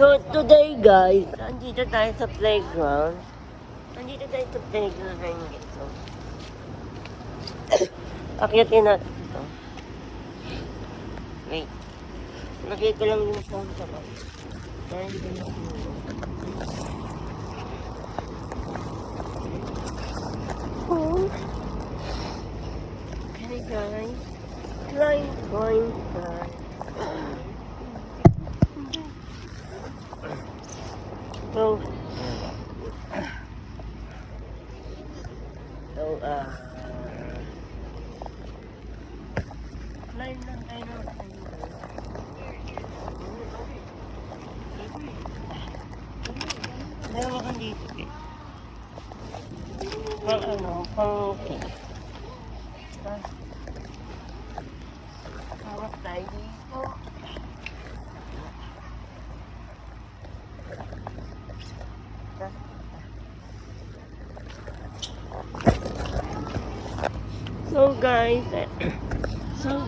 So today guys, nandito tayo sa playground. Nandito tayo sa playground ngayon dito. Akyatin natin ito. Wait. Lagay ko lang yung sound sa bag. Kaya hindi ko na oh. Okay guys. Climb. So, climb lang tayo ng meron kang dito eh. Pang okay. Hawak tayo dito. So guys, sa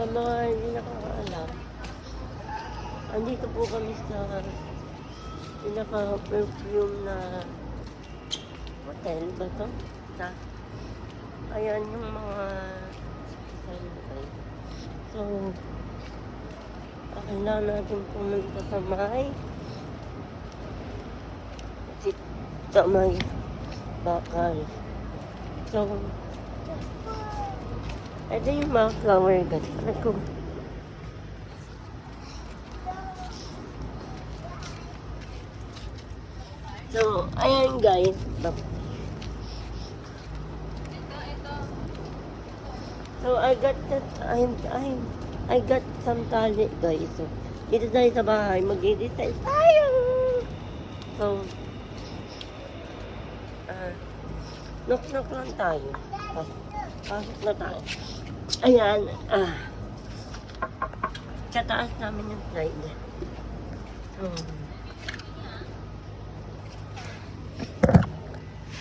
mga hindi nakakaalam, andito po kami sa pinaka-perfume na hotel ba to? Ayan yung mga so kailangan natin pumunta sa may bakal. So ito yung mga flower guys. So, ayan guys. So, I got some tali guys. So, dito tayo sa bahay. Mag-i-design tayo. So, knock lang tayo. Pasok na tayo. Ayan. Kataas namin yung slide. So,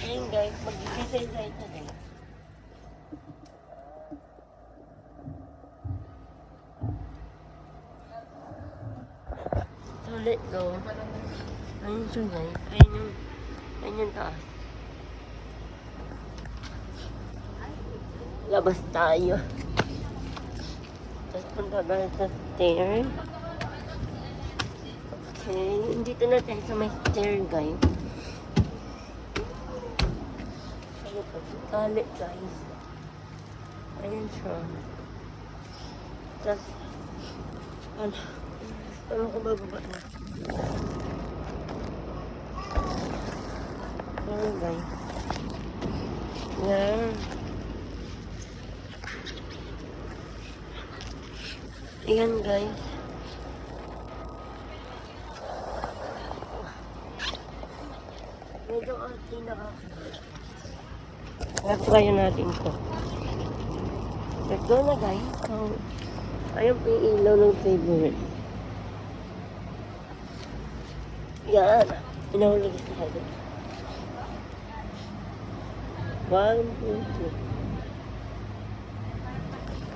ayun guys, mag-i-design tayo guys. So, let go. Ayun siya guys. Ayun yung taas. Labas tayo. Tapos punta tayo sa stair. Okay, dito na tayo sa may stair guys. Tali guys. Ayun siya. Tapos ano ko bababa na? Ayun guys. Yan. Ayan guys. Medyo arte try natin ito. Let's go na guys. So, ayun po yung ilaw ng favorite. Yan. Inahulog sa akin. 1, 2, 3.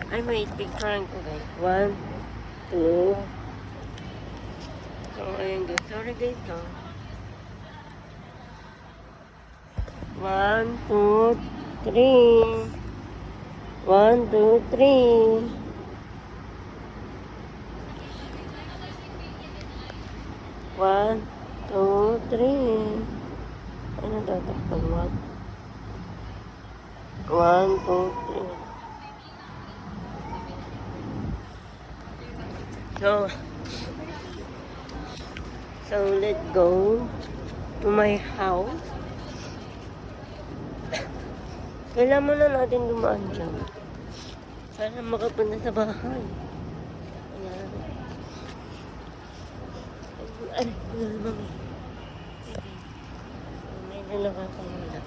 Ay, may picturean ko guys. 1, 2. So, ayun guys. Sorry guys. 1, 2, 3. 1, 2, 3. 1, 2, 3. Ano tatakpan? 1, 2, 3. So let's go to my house. Kailangan muna natin dumaan dyan. Sana makapunta sa bahay. Ayan. Ay, mami. Medyo nakakawala.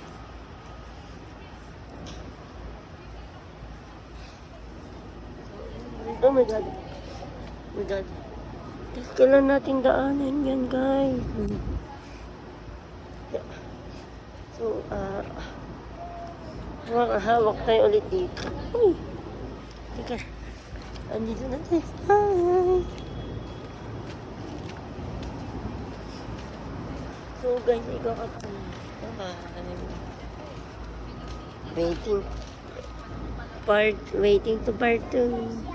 Oh my God. Oh my God. Tapos kailan natin daanan yan, guys. So, hawak tayo ulit dito. Uy! Teka. Andito na tayo. Hi! So guys, ikaw ka pa. Bye-bye. Waiting to part 2.